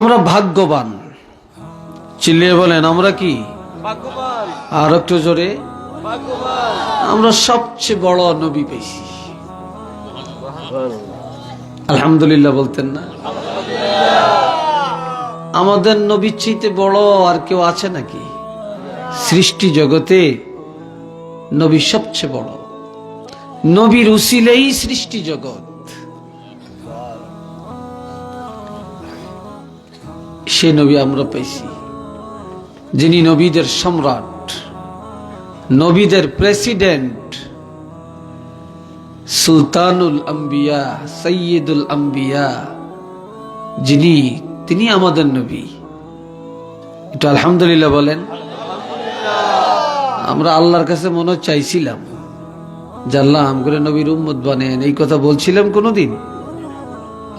আমরা ভাগ্যবান, চিল্লিয়ে বলেন আমরা কি ভাগ্যবান, আর একটু জোরে, ভাগ্যবান। আমরা সবচেয়ে বড় নবী পেয়েছি। আলহামদুলিল্লাহ বলতেন না? আমাদের নবীর চাইতে বড় আর কেউ আছে নাকি? সৃষ্টি জগতে নবী সবচেয়ে বড়। নবীর উসিলেই সৃষ্টি জগৎ। সে নবী আমরা পেয়েছি, যিনি নবীদের সম্রাট, নবীদের প্রেসিডেন্ট, সুলতানুল আম্বিয়া, সৈয়দুল আম্বিয়া, তিনি আমাদের নবী। একটু আলহামদুলিল্লাহ বলেন। আমরা আল্লাহর কাছে মনে চাইছিলাম যে আল্লাহ আমগরে নবীর উম্মত বানেন, এই কথা বলছিলাম কোনদিন?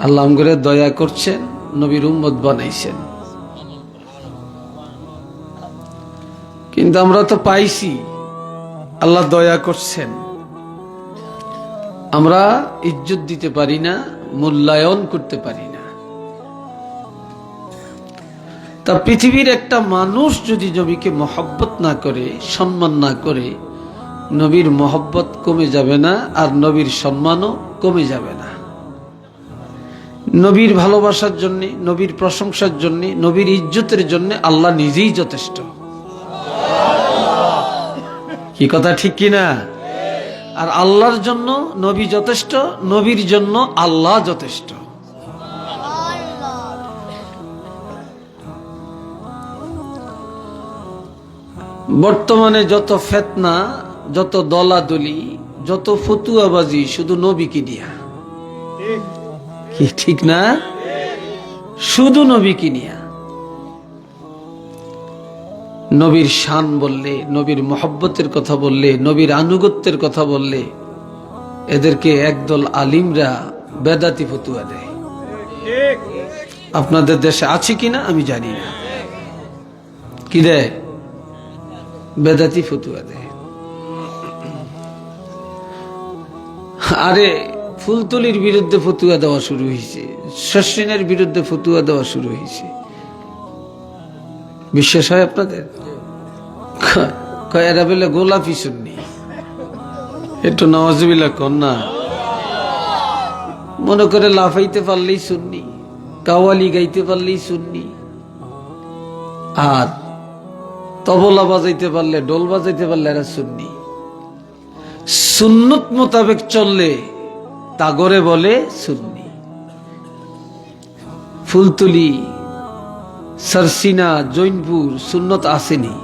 আল্লাহ আমগরে দয়া করছেন, নবীর উম্মত বানাইছেন। কিন্তু আমরা তো পাইছি, আল্লাহ দয়া করছেন, আমরা ইজ্জত দিতে পারি না, মূল্যায়ন করতে পারি না। তা পৃথিবীর একটা মানুষ যদি নবীকে মহব্বত না করে, সম্মান না করে, নবীর মহব্বত কমে যাবে না, আর নবীর সম্মানও কমে যাবে না। নবীর ভালোবাসার জন্য, নবীর প্রশংসার জন্য, নবীর ইজ্জতের জন্য আল্লাহ নিজেই যথেষ্ট। কি কথা ঠিক কিনা? আর আল্লাহর জন্য নবী যথেষ্ট, নবীর জন্য আল্লাহ যথেষ্ট। বর্তমানে যত ফিতনা, যত দলাদলি, যত ফতুয়াবাজি, শুধু নবীকে নিয়া। কি ঠিক না? শুধু নবীকে নিয়া। নবীর শান বললে, নবীর মহব্বতের কথা বললে, নবীর আনুগত্যের কথা বললে, এদেরকে একদল আলিমরা বেদাতি ফতুয়া দেয়। আপনাদের দেশে আছে কিনা আমি জানি না, কি দেয়? বেদাতি ফতুয়া দেয়। আরে ফুলতলির বিরুদ্ধে ফতুয়া দেওয়া শুরু হয়েছে, শস্যিনের বিরুদ্ধে ফতুয়া দেওয়া শুরু হয়েছে। বিশ্বাস হয় আপনাদের? এরা বলে গোলাপি সুন্নি, একটু নওয়াজবিল্লাহ কর না। মনে করে লাফাইতে পারলেই সুন্নি, কাওয়ালি গাইতে পারলেই সুন্নি, আর তবলা বাজাইতে পারলে, ডোল বাজাইতে পারলে এরা সুন্নি। সুন্নত মোতাবেক চললে তাগরে বলে সুন্নি। ফুলতলি, সরসিনা, জৈনপুর সুন্নত আসেনি?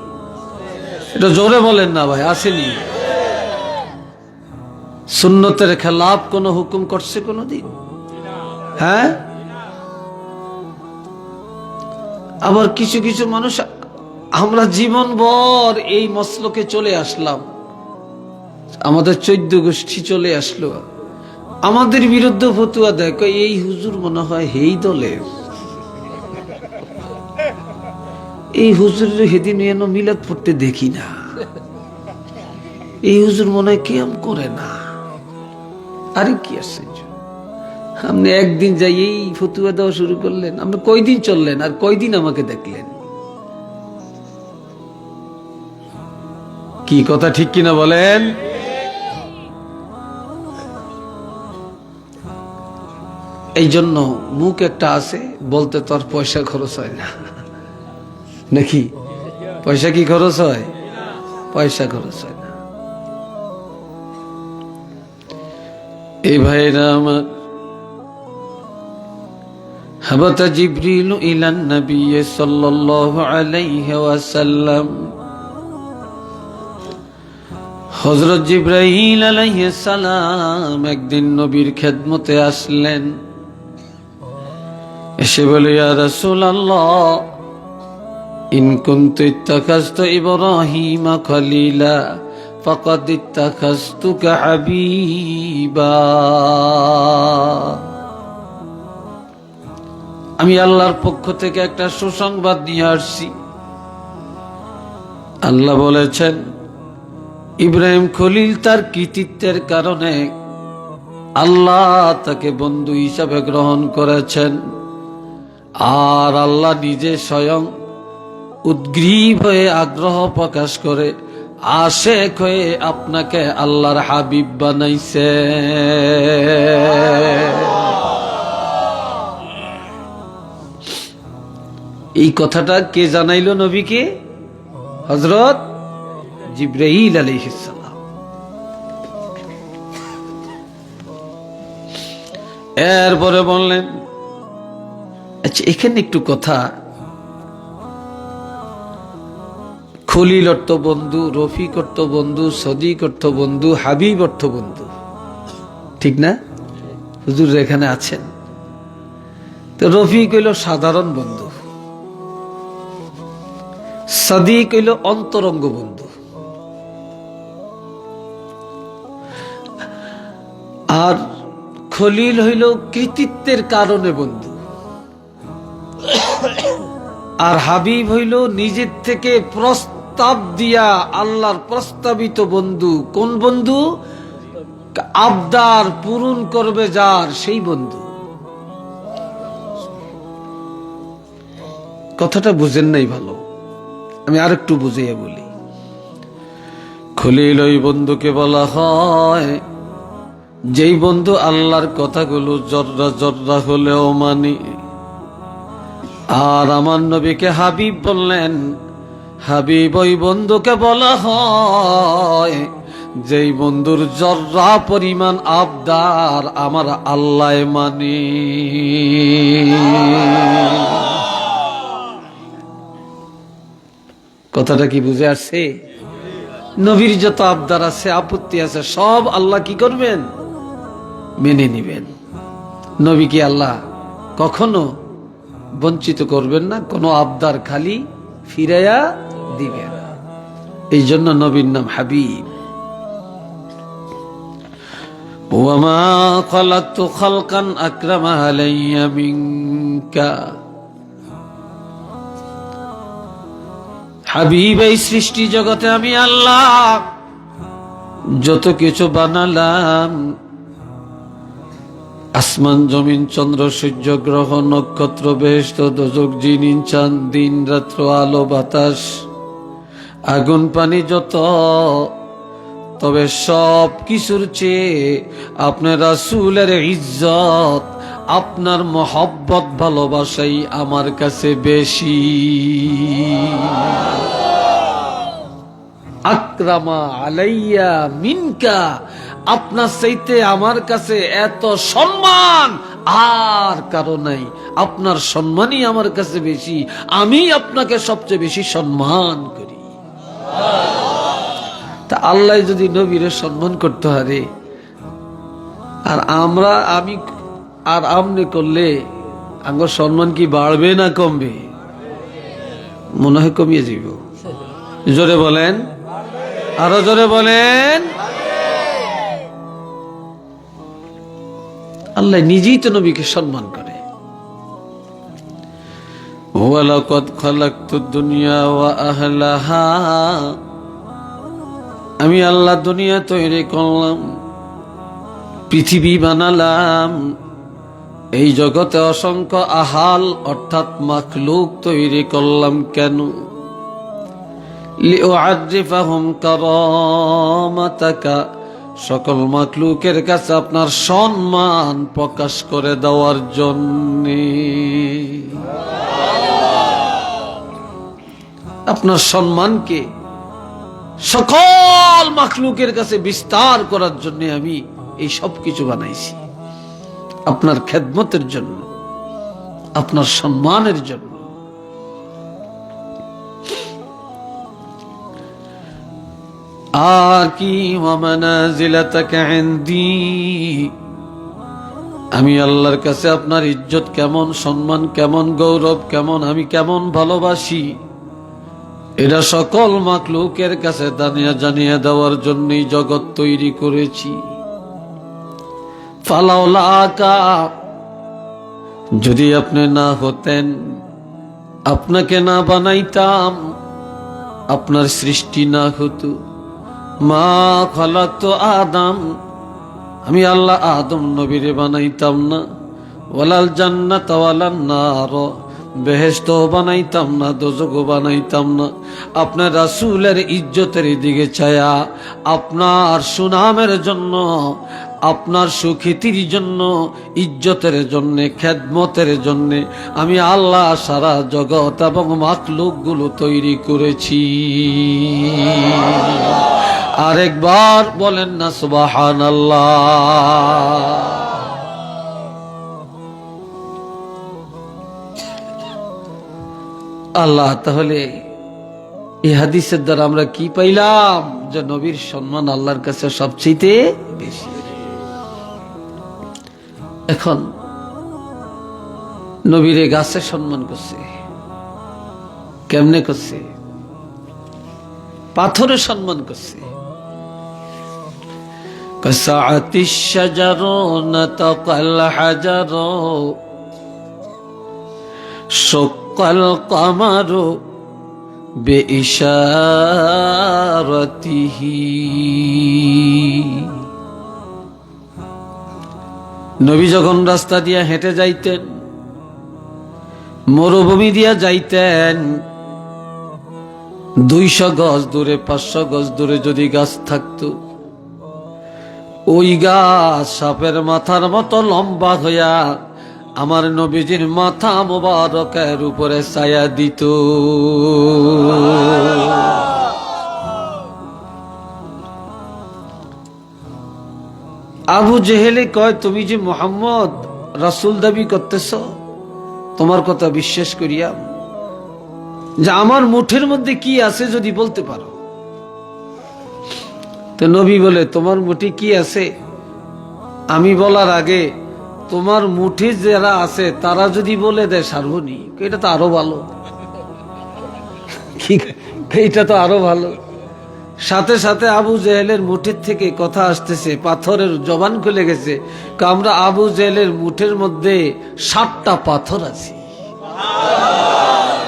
এটা জোরে বলেন না ভাই, আসেনি? সুন্নতের খেলাফ কোন হুকুম করছে কোনদিন? হ্যাঁ? আবার কিছু কিছু মানুষ, আমরা জীবনভর এই মসলকে চলে আসলাম, আমাদের 14 গোষ্ঠী চলে আসলো, আমাদের বিরুদ্ধে ফতুয়া দেয়। এই হুজুর মনে হয় হেই দলের, এই হুজুরের হেদিন এন মিলাদ পড়তে দেখি না, এই হুজুর মনে হয় কেম করে না। আরে কি আশ্চর্য! আপনি একদিন যাই এই ফতুয়া দেওয়া শুরু করলেন, আপনি কয়দিন চললেন আর কয়দিন আমাকে দেখলেন? কি কথা ঠিক কিনা বলেন? এই জন্য মুখ একটা আছে, বলতে তো আর পয়সা খরচ হয় না, নাকি? পয়সা কি খরচ হয়? পয়সা খরচ হয় না। এই ভাইরা আমার, হাবাতা জিবরিল ইলান নবী সাল্লাল্লাহু আলাইহি ওয়াসাল্লাম। হযরত জিবরাইল আলাইহিস সালাম একদিন নবীর খেদমতে আসলেন। এসে বলে, ইয়া রাসূলুল্লাহ, ইন কুনতু ইত্তাখাযতু ইব্রাহিমা খলিলা ফাকাদ ইত্তাখাযতুকা হাবিবা। আমি আল্লাহর পক্ষ থেকে একটা সুসংবাদ নিয়ে আসছি। আল্লাহ বলেছেন, ইব্রাহিম খলিল তার কৃতিত্বের কারণে আল্লাহ তাকে বন্ধু হিসাবে গ্রহণ করেছেন। আর আল্লাহ নিজে স্বয়ং উদ্গ্রীব হয়ে আগ্রহ প্রকাশ করে আশেক হয়ে আপনাকে আল্লাহর হাবিব বানাইছে। এই কথাটা কে জানাইল নবীকে? হযরত জিবরাইল আলাইহিস সালাম। এরপরে বললেন, আচ্ছা এখানে একটু কথা, খলিল অর্থ বন্ধু, রফিক অর্থ বন্ধু, সদিক অর্থ বন্ধু, হাবিব অর্থ বন্ধু, ঠিক না? হুজুর এখানে আছেন। তো রফিক হইল সাধারণ বন্ধু, সদিক হইল অন্তরঙ্গ বন্ধু, আর খলিল হইল কৃতিত্বের কারণে বন্ধু, আর হাবিব হইল নিজের থেকে প্রস্তাব দিয়া আল্লাহর প্রস্তাবিত বন্ধু। কোন বন্ধু? আবদার পূরণ করবে যার, সেই বন্ধু। কথাটা বুঝেন নাই ভালো, আমি আরেকটু বুঝিয়ে বলি। খলিল ওই বন্ধুকে বলা হয় যেই বন্ধু আল্লাহর কথাগুলো জর্রা জর্রা হলেও মানি। আর আমার নবীকে হাবিব বললেন, হাবিব ওই বন্ধুকে বলা হয় যেই বন্ধুর জর্রা পরিমাণ আবদার আমার আল্লাহ মানি। কথাটা কি বুঝে আসছে? নবীর যত আবদার আছে, আপত্তি আছে, সব আল্লাহ কি করবেন? মেনে নিবেন। নবীকে আল্লাহ কখনো বঞ্চিত করবেন না, কোনো আবদার খালি ফিরাইয়া দিবেন। এই জন্য নবীর নাম হাবিব। ওয়ামা খালাকতু খালকান আকরামা আলাইয়া মিনকা। হাবিব, এই সৃষ্টি জগতে আমি আল্লাহ যত কিছু বানালাম, আসমান জমিন চন্দ্র সূর্য গ্রহ নক্ষত্র বেহেশত দোজখ জিন ইনসান দিন রাত্র আলো বাতাস আগুন পানি যত, তবে সব কিছুর চেয়ে আপনার রাসূলের ইজ্জত, আপনার মহব্বত ভালোবাসাই আমার কাছে বেশি। আকরামা আলাইয়া মিনকা, আপনার চাইতে আমার কাছে এত সম্মান আর কারো নাই। আপনার সম্মানই আমার কাছে বেশি, আমি আপনাকে সবচেয়ে বেশি সম্মান করি। তা আল্লাহ যদি নবীরে সম্মান করতে হারে, আর আমি আর আমনে করলে আমার সম্মান কি বাড়বে না কমবে? মনে হয় কমিয়ে যাব। জোরে বলেন, আরো জোরে বলেন। আল্লাহ নিজেই তো নবীকে সম্মান করে। ওয়ালাকাদ খালাকতুদ দুনিয়া ওয়া আহলাহা, আমি আল্লাহ দুনিয়া তৈরি করলাম, পৃথিবী বানালাম, এই জগতে অসংখ্য আহাল অর্থাৎ মাখলুক তৈরি করলাম। কেন? লিউআরিফাহুম কারামাতাকা, সকল মাখলুকের কাছে আপনার সম্মান প্রকাশ করে দেওয়ার জন্য, আপনার সম্মানকে সকল মাখলুকের কাছে বিস্তার করার জন্য আমি এই সব কিছু বানাইছি, আপনার খেদমতের জন্য, আপনার সম্মানের জন্য। আর কি ওয়ামানাজিলাতাকা ইনদি, আমি আল্লাহর কাছে আপনার ইজ্জত কেমন, সম্মান কেমন, গৌরব কেমন, আমি কেমন ভালোবাসি, এটা সকল মাখলুকের কাছে জানিয়ে দেওয়ার জন্যই জগৎ তৈরি করেছি। ফালাউলাকা, যদি আপনি না হতেন, আপনাকে না বানাইতাম, আপনার সৃষ্টি না হতো, মা খালাকতু আদম, আমি আল্লাহ আদম নবীরে বানাইতাম না, ওয়ালাল জান্নাত ওয়ালান নার, বেহেশত বানাইতাম না, দোজখও বানাইতাম না। আপনার রাসূলের ইজ্জতের দিকে চায়া, আপনার সুনামের জন্য, আপনার সুখ্যাতির জন্য, ইজ্জতের জন্য, খেদমতের জন্য আমি আল্লাহ সারা জগৎ এবং মাখলুকগুলো তৈরি করেছি। আরেকবার বলেন না সুবহানাল্লাহ। আল্লাহ, তাহলে এই হাদিসের দ্বারা আমরা কি পাইলাম? যে নবীর সম্মান আল্লাহর কাছে সবচেয়ে বেশি। এখন নবীরে গাছে সম্মান করছে, কেমনে করছে? পাথরে সম্মান করছে। কাসাআতিশ শাজারু নাতাকাল হাজারু শাক্কাল কামারু বিইশারাতিহি। নবী যখন রাস্তা দিয়া হেঁটে যাইতেন, মরুভূমি দিয়া যাইতেন, 200 গজ দূরে, 500 গজ দূরে যদি গাছ থাকতো, ওই গাছ সাপের মাথার মতো লম্বা হইয়া আমার নবীজির মাথা মোবারকের উপরে ছায়া দিত। আবু জেহেলে কয়, তুমি যে মুহাম্মদ রাসূল দাবি করতেছ, তোমার কথা বিশ্বাস করিয়া যে আমার মুঠের মধ্যে কি আছে যদি বলতে পারো। তো নবী বলে, তোমার মুঠে কি আছে আমি বলার আগে তোমার মুঠে যারা আছে তারা যদি বলে দেয় সার্বনী, এটা তো আরো ভালো। এটা তো আরো ভালো। সাথে সাথে আবু জেহেলের মুঠের থেকে কথা আসতেছে, পাথরের জবান খুলে গেছে। আমরা আবু জেহেলের মুঠের মধ্যে 7টা পাথর আছে।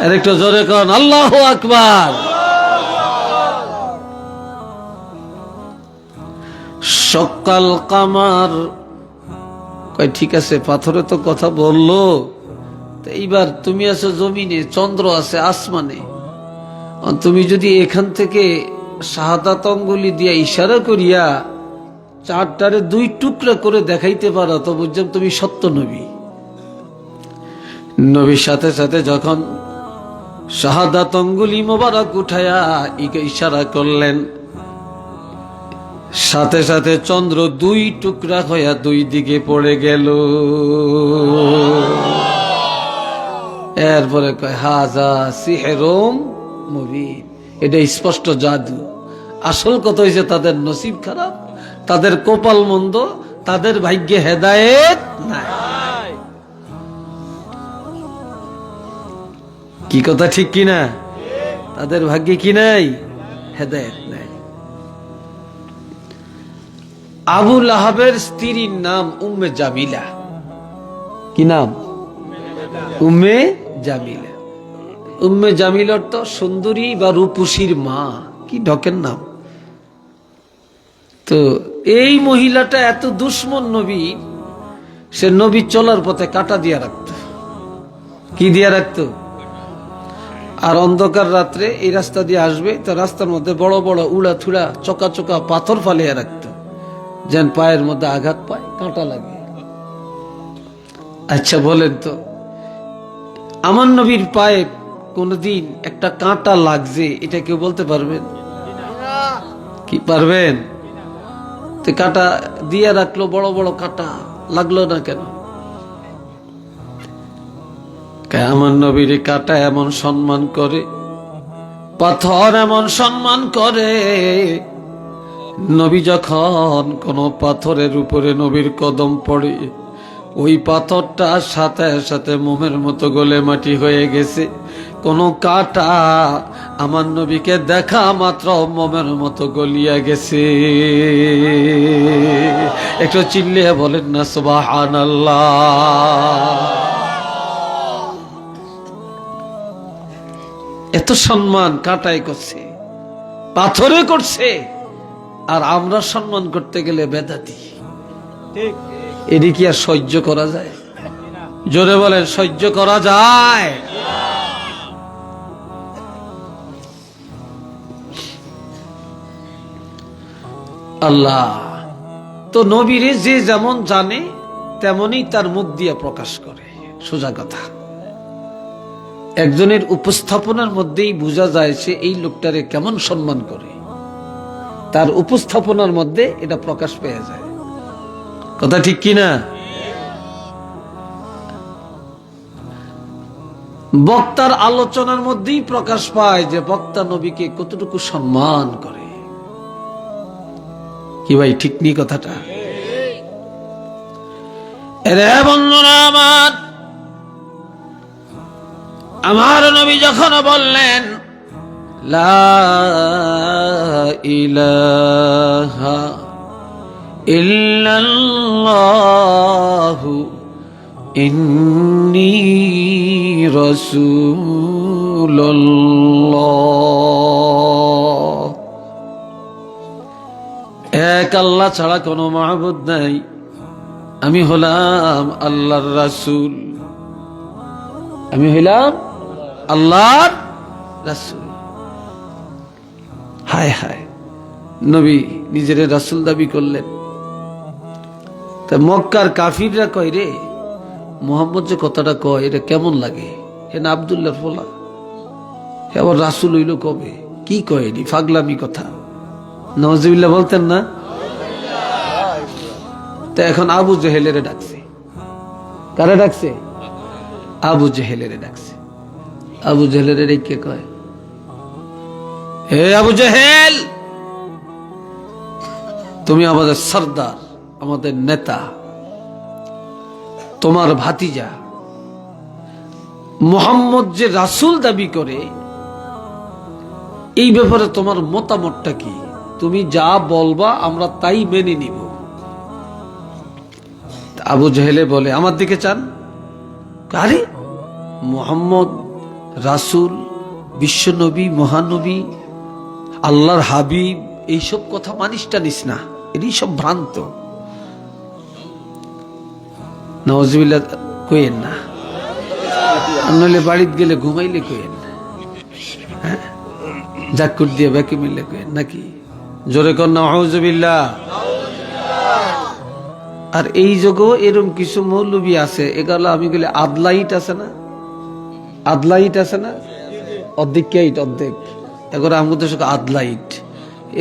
আর একটু জোরে কন আল্লাহু আকবার। সকাল কামার কয়, ঠিক আছে, পাথরে তো কথা বললো, এইবার তুমি আছো জমিনে, চন্দ্র আছে আসমানে, তুমি যদি এখান থেকে শাহাদাত আঙ্গুলি দিয়া ইশারা করিয়া 4টারে 2 টুকরা করে দেখাইতে পারো, তো বুঝলাম তুমি সত্য নবী। নবীর সাথে সাথে যখন শাহাদাত আঙ্গুলি মোবারক উঠায়া ইশারা করলেন, সাথে সাথে চন্দ্র 2 টুকরা হইয়া 2 দিকে পড়ে গেল। এরপরে কয়, হাজা সিহরুম মুবিন, এটা স্পষ্ট জাদু। আসল কথা হইছে তাদের নসিব খারাপ, তাদের কপাল মন্দ, তাদের ভাগ্যে হেদায়েত নাই। কি কথা ঠিক কিনা? তাদের ভাগ্যে কি নাই? হেদায়েত নাই। আবু লাহাবের স্ত্রীর নাম উম্মে জামিলা। কি নাম? উম্মে জামিলা। উম্মে জামিল অর্থ সুন্দরী বা রূপসীর মা। কি ঢকের নাম। তো এই মহিলাটা এত দুশ্মন নবী, সে নবী চলার পথে কাঁটা দিয়া রাখত। কি দিয়া রাখত? আর অন্ধকার রাত্রে এই রাস্তা দিয়ে আসবে, তো রাস্তার মধ্যে বড় বড় উড়া থুড়া চকা চকা পাথর ফালিয়া রাখত, যেন পায়ের মধ্যে আঘাত পায়, কাঁটা লাগে। আচ্ছা বলেন তো, আমার নবীর পায়ে কোনদিন একটা কাঁটা লাগছে এটা কেউ বলতে পারবেন? কি পারবেন? তো কাঁটা দিয়ে রাখলো, বড় বড় কাঁটা, লাগলো না কেন? আমার নবীর কাঁটা এমন সম্মান করে, পাথর এমন সম্মান করে, নবী যখন কোন পাথরের উপরে নবীর কদম পড়ে, ওই পাথরটা সাথে সাথে মোমের মতো গলে মাটি হয়ে গেছে। কোন কাঁটা আমার নবীকে দেখা মাত্র মোমের মতো গলিয়া গেছে। একটু চিল্লিয়ে বলেন না সুবহানাল্লাহ। এত সম্মান কাঁটায় করছে, পাথরে করছে, আর আমরা সম্মান করতে গেলে বেদাতি। এটি কি আর সহ্য করা যায়? জোরে বলেন, সহ্য করা যায়? আল্লাহ তো নবীরে যে যেমন জানে তেমনই তার মুখ দিয়ে প্রকাশ করে, সোজা কথা। একজনের উপস্থাপনার মধ্যেই বোঝা যায় সে এই লোকটারে কেমন সম্মান করে, তার উপস্থাপনার মধ্যে এটা প্রকাশ পেয়ে যায়। কথা ঠিক কিনা? বক্তার আলোচনার মধ্যেই প্রকাশ পায় যে বক্তা নবীকে কতটুকু সম্মান করে। কি ভাই, ঠিক নেই কথাটা? রে বন্ধুরা আমার, আমার নবী যখন বললেন লা ইলাহা ইল্লাল্লাহু ইন্নী রাসূলুল্লাহ, এক আল্লাহ ছাড়া কোনো মাহবুদ নাই, আমি হলাম আল্লাহর রাসূল, আমি হইলাম আল্লাহর রাসূল। হায় হায়, নবী নিজের রাসূল দাবি করলেন। তা মক্কার কাফিররা কয়, রে মুহাম্মদ যে কথাটা কয় এটা কেমন লাগে, হে না আব্দুল্লাহর ফলা, হে আবার রাসূল হইল কবে, কি কয় এটি ফাগলামি কথা, নাউজুবিল্লাহ বলতেন না? তা এখন আবু জেহেলেরে ডাকছে। কারে ডাকছে? আবু জেহেলেরে ডাকছে। আবু জেহেলের কে কয়, হে আবু জেহেল, তুমি আমাদের সর্দার, আমাদের নেতা, তোমার ভাতিজা মুহাম্মদ যে রাসূল দাবি করে এই ব্যাপারে তোমার মতামতটা কি? তুমি যা বলবা আমরা তাই মেনে নিব। আবু জেহেলে বলে, আমার দিকে চান? আরে মুহাম্মদ রাসূল, বিশ্বনবী, মহানবী, আল্লাহর হাবিব, এইসব কথা মানিসটা নিস না, এরই সব ভ্রান্ত। নাউজুবিল্লাহ কইেন না, নইলে বাড়িতে গেলে ঘুমাইলে কইেন না, হ্যাঁ জাকুর দিয়ে ব্যাকি মিললে কইেন নাকি? জোরে কর নাউজুবিল্লাহ। আর এই যুগও এরকম কিছু মৌলবী আছে, এগুলো আমি গেলে আদলাইট আছে না, আদলাইট আছে না, অর্ধেক অর্ধেক, এগুলো আমাদের সঙ্গে আদলাইট,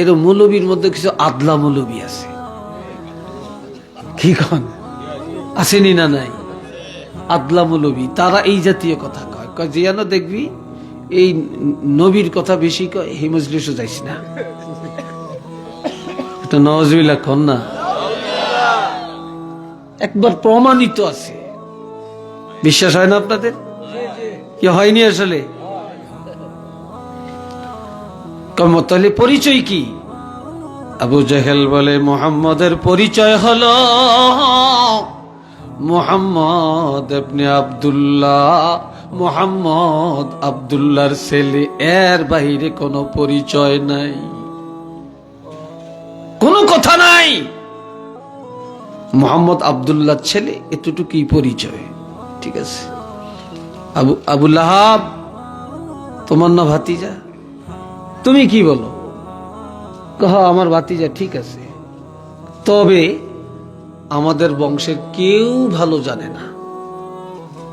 এর মৌলবীর মধ্যে কিছু আদলা মৌলবী আছে। কি কন আসেনি না? নাই, আদলা মৌলবী, তারা এই জাতীয় কথা কয়, কয় জিয়ানো দেখবি এই নবীর কথা বেশি কয়, হে মজলিসও যাইস না। এটা নাউজুবিল্লাহ কন না, একবার প্রমাণিত আছে। বিশ্বাস হয় না আপনাদের? কি হয়নি আসলে? তাহলে পরিচয় কি? আবু জেহেল বলে, মুহাম্মদের পরিচয় হলো মুহাম্মদ ইবনে আব্দুল্লাহ, মুহাম্মদ আব্দুল্লাহর ছেলে, এর বাইরে কোনো পরিচয় নাই, কোনো কথা নাই। মুহাম্মদ আব্দুল্লাহর ছেলে, এতটুকুই পরিচয়। ঠিক আছে, আবু লাহাব তোমার না ভাতিজা, তুমি কি বলো? আমার ভাতিজা, ঠিক আছে, তবে আমাদের বংশের কেউ ভালো জানে না,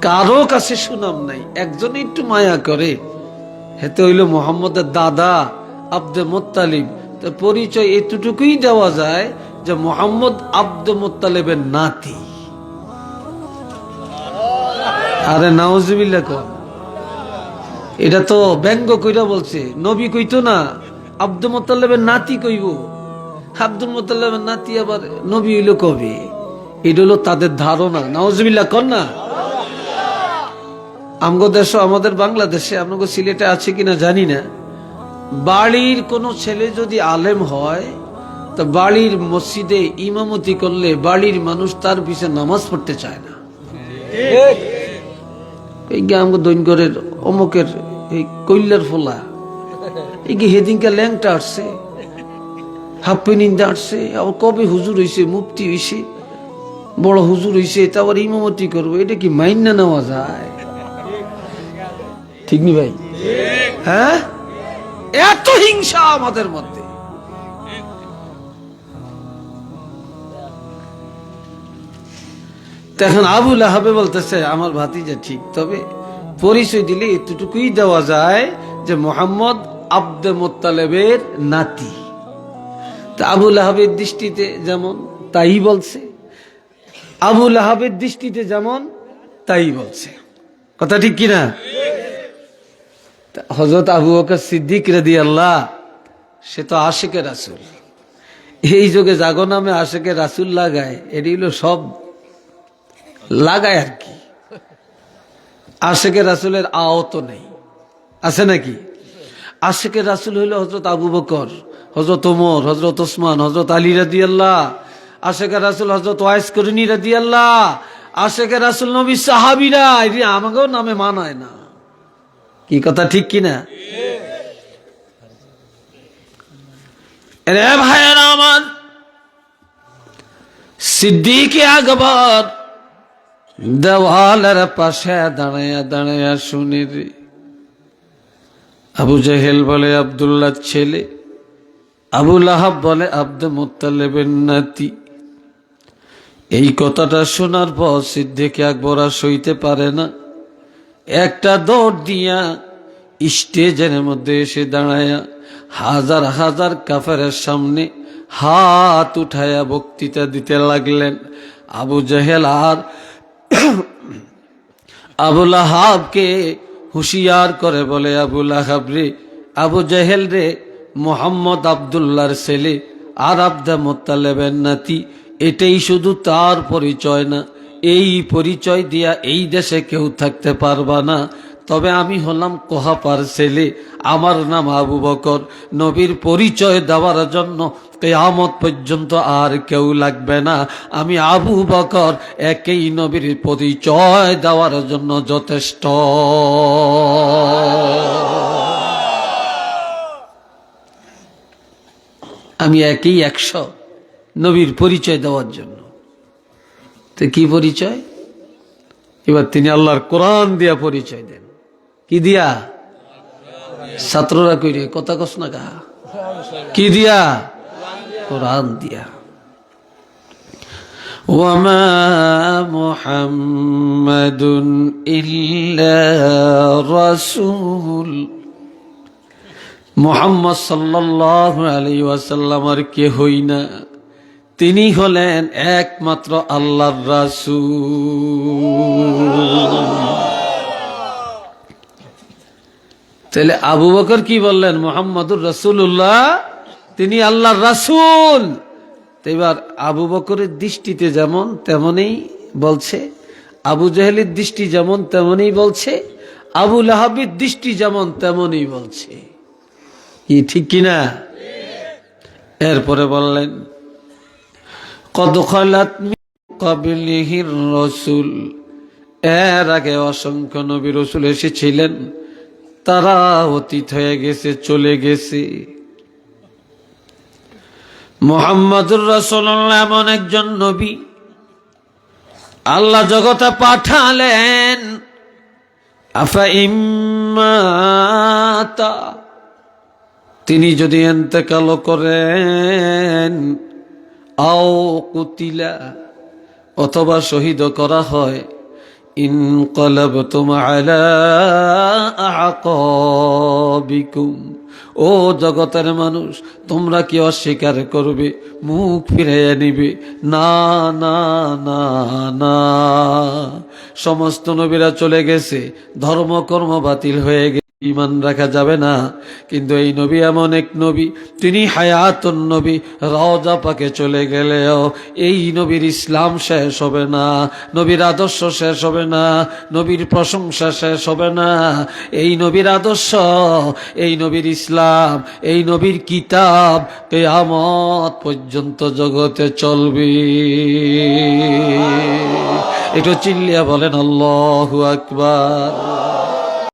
কারো কাছে সুনাম নাই, একজনে একটু মায়া করে, হেতে হইল মুহাম্মদের দাদা আব্দে মুত্তালিব। তার পরিচয় এতটুকুই দেওয়া যায় যে মুহাম্মদ আব্দে মুত্তালিবের নাতি। আরে নাউজুবিল্লাহ কর, এটা তো ব্যঙ্গ কইরা বলছে, নবী কইতো না আব্দুল মুত্তালিবের নাতি কইব, আব্দুল মুত্তালিবের নাতি আবার নবী হইল কবে? এটা হলো তাদের ধারণা। নাউজুবিল্লাহ কর না। আমগো দেশ, আমাদের বাংলাদেশে, আপনাকে সিলেটে আছে কিনা জানি না, বাড়ির কোনো ছেলে যদি আলেম হয় তো বাড়ির মসজিদে ইমামতি করলে বাড়ির মানুষ তার পিছে নামাজ পড়তে চায় না। এই আমগো দৈনগরের অমুকের এই কইলার ফোলা, এই কি হেদিনকে ল্যাংটা আসছে, হাফ নিন্দা আসছে, আবার কবে হুজুর হইছে, মুফতি হইছে, বড় হুজুর হইছে, তারপর ইমামতি করবো, এটা কি মাইন্না নেওয়া যায়? ঠিক নি ভাই? হ্যাঁ, এত হিংসা আমাদের মধ্যে। তখন আবুল আহাবে বলতেছে আমার ভাতিজা ঠিক, তবে পরিচয় দিলে এতটুকুই দেওয়া যায় যে মোহাম্মদ আব্দে মোত্তালেবের নাতি। তা আবুল আহাবের দৃষ্টিতে যেমন তাই বলছে, আবুল আহাবের দৃষ্টিতে যেমন তাই বলছে। কথা ঠিক কিনা? হযরত আবু বকর সিদ্দিক রাদিয়াল্লাহ, সে তো আশিকে রাসূল। এই যুগে জাগো নামে আশিকে রাসূল লাগায়, এটি হলো সব লাগায় আর কি। আশিকে রাসূলের আওত নেই, আছে নাকি? আশিকে রাসূল হইল হযরত আবু বকর, হযরত ওমর, হযরত ওসমান, হযরত আলী রাদিয়াল্লাহ। আশিকে রাসূল হযরত ওয়াইস করনী রাদিয়াল্লাহ। আশিকে রাসূল নবী সাহাবীরা, এটি আমাকেও নামে মানায় না। কি কথা ঠিক কিনা? রে ভাইয়েরা আমার, সিদ্দিক আকবর দেওয়ালের পাশে দাঁড়াইয়া দাঁড়াইয়া শুনে রে, আবু জেহেল বলে আব্দুল্লাহর ছেলে, আবু লাহাব বলে আব্দুল মুত্তালিবের নাতি। এই কথাটা শোনার পর সিদ্দিক আকবর আর সইতে পারে না, একটা দৌড় দিয়া স্টেজের মধ্যে এসে দাঁড়ায়া হাজার হাজার কাফেরের সামনে হাত উঠায়া বক্তৃতা দিতে লাগলেন। আবু জেহেল আর আবু লাহাবকে হুঁশিয়ার করে বলে, আবু লাহাব রে, আবু জেহেল রে, মোহাম্মদ আব্দুল্লাহর ছেলে আর আব্দে মোত্তালেবের নাতি, এটাই শুধু তার পরিচয় না, এই পরিচয় দিয়া এই দেশে কেউ থাকতে পারবা না। তবে আমি হলাম কোহাপার ছেলে, আমার নাম আবু বকর। নবীর পরিচয় দেওয়ার জন্য কিয়ামত পর্যন্ত আর কেউ লাগবে না। আমি আবু বকর একই নবীর পরিচয় দেওয়ার জন্য যথেষ্ট। আমি একই 100 নবীর পরিচয় দেওয়ার জন্য। তো কি পরিচয়? এবার তিনি আল্লাহর কোরআন দিয়া পরিচয় দেন। কি দিয়া? ছাত্ররা কইরে কথা কস না কা? কি দিয়া? কোরআন দিয়া। ওয়ামা মুহাম্মাদুন ইল্লা রাসূল, মুহাম্মদ সাল্লাল্লাহু আলাইহি ওয়াসাল্লামের কেহই না, তিনি হলেন একমাত্র আল্লাহর রাসূল। তাহলে আবু বকর কি বললেন? মুহাম্মাদুর রাসূলুল্লাহ, তিনি আল্লাহর রাসূল। এবার আবু বকরের দৃষ্টিতে যেমন তেমনই বলছে, আবু জেহেলের দৃষ্টি যেমন তেমনই বলছে, আবু লাহাবের দৃষ্টি যেমন তেমনই বলছে। কি ঠিক কিনা? এরপরে বললেন, কদ খালাত মিন ক্বাবলিহির রাসূল, এর আগে অসংখ্য নবী রাসূল এসেছিলেন, তারা অতীত হয়ে গেছে, চলে গেছে। মুহাম্মাদুর রাসূলুল্লাহ এমন একজন নবী আল্লাহ জগতে পাঠালেন, আফা ইম্মাতা, তিনি যদি ইন্তেকাল করেন, আও কুতিলা, অথবা শহীদ করা হয়, ইনকালাবতুম আলা আকাবিকুম, ও জগতের মানুষ, তোমরা কি অস্বীকার করবে, মুখ ফিরিয়ে নিবে? না না না না, সমস্ত নবীরা চলে গেছে, ধর্মকর্ম বাতিল হয়ে গেছে, ঈমান রাখা যাবে না। কিন্তু এই নবী এমন এক নবী, তিনি হায়াতুন নবী, রওজা পাকে চলে গেলেও এই নবীর ইসলাম শেষ হবে না, নবীর আদর্শ শেষ হবে না, নবীর প্রশংসা শেষ হবে না। এই নবীর আদর্শ, এই নবীর ইসলাম, এই নবীর কিতাব কিয়ামত পর্যন্ত জগতে চলবে। একটু চিল্লিয়া বলেন আল্লাহু আকবার।